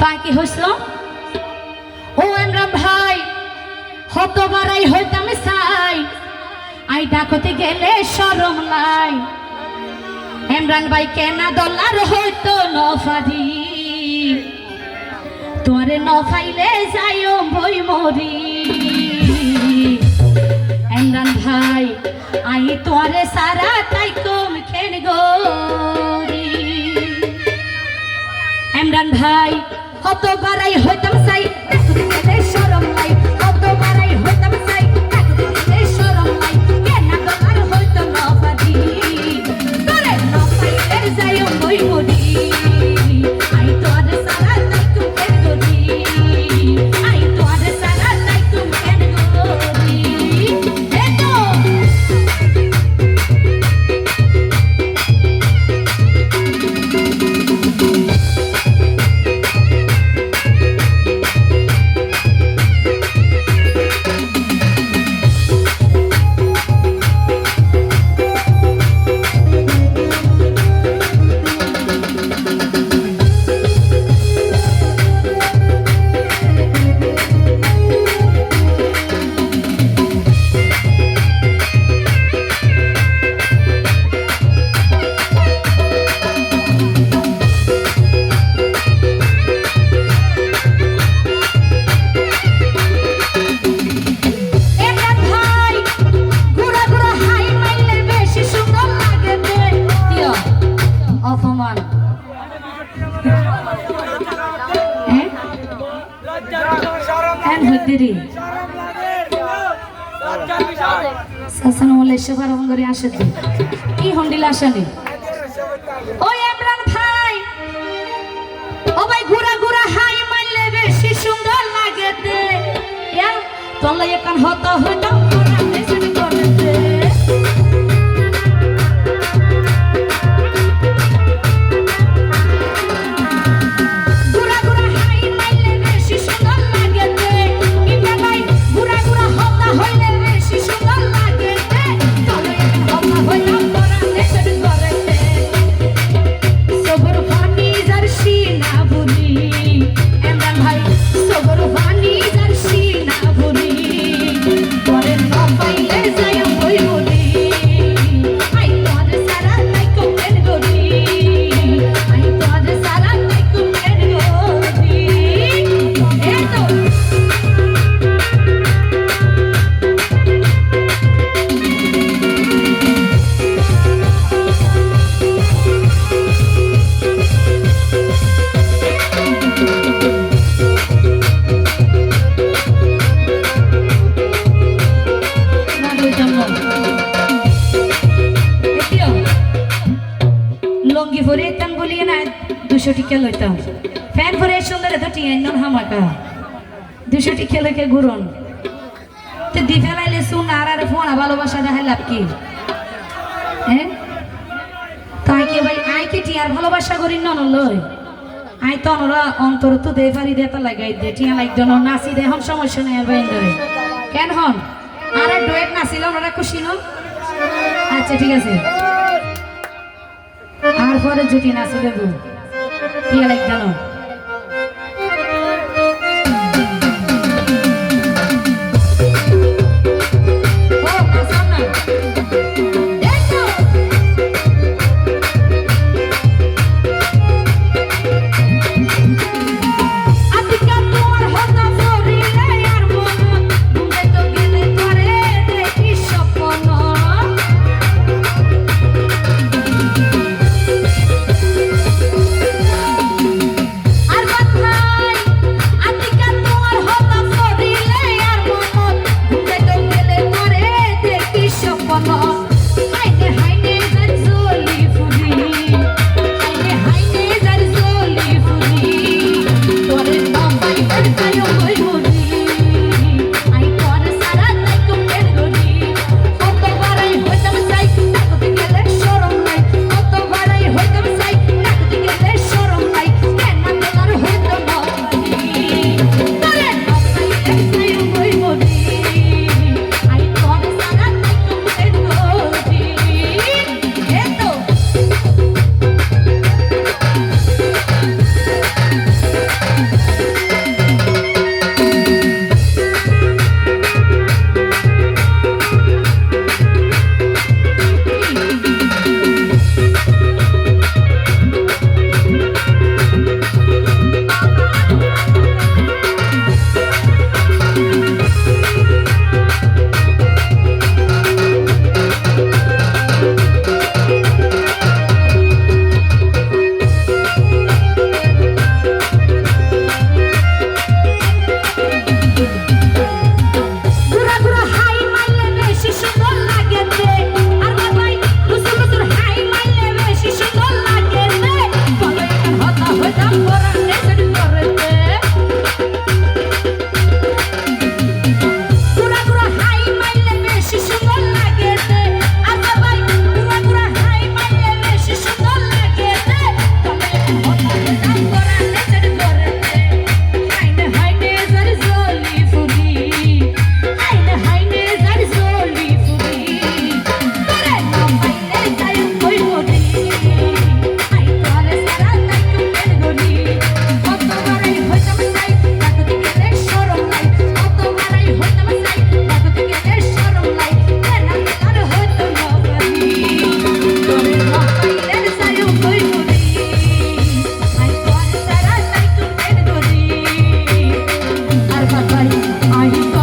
তাই কি হইছিল ও ইমরান ভাই হতবারাই হইতাম চাই আই ডাকতে গেলে শরম লাই ইমরান ভাই কেনা ডলার হইতো নফারি তোরে নফাইলে যাইও বই মরি ইমরান ভাই আই তোরে সারা তাই কম খেন গরি ইমরান ভাই হতবারাই হইতাম চাই ডাকতে গেলে শরম লাই হতবারাই হইতাম চাই ডাকতে গেলে শরম লাই কেনা ডলার হইতো নফারি তোরে নফাইলে যাইও বই মরি আই তোরে সারা তাই কম খেন গরি আই তোরে সারা তাই কম খেন গরি এতো অপমান হ্যাঁ হদ্দিরি সাসান বলে সবার অঙ্গরে আসে কি হন্ডিলা আসেনি ও ইমরান ভাই ও ভাই ঘুরা ঘুরা হাই মারলে বেশি সুন্দর লাগে দে তোলা এখন হত হত লঙ্গি ভরে তান বলিয়ে না 200 টিকা লইতাম ফ্যান ভরে সুন্দর এত টিয়া নন হামাকা 200 টিকা লইকে ঘুরন তো দি ফেলাইলে শুন আর ফোন ভালোবাসা দেখাই লাভ কি হ্যাঁ তাই কি ভাই আই কি টিয়ার ভালোবাসা করি নন লই আই তো ওরা অন্তর তো দে ফারি দেতা লাগাই দে টিয়া লাগজন নাচি দে হন সমস্যা নাই আর বাইন ধরে কেন হন আর ডুয়েট নাচিল ওরা খুশি ন আচ্ছা ঠিক আছে আর পরে জুটি নাচে দেবো টিয়া লাগজন আই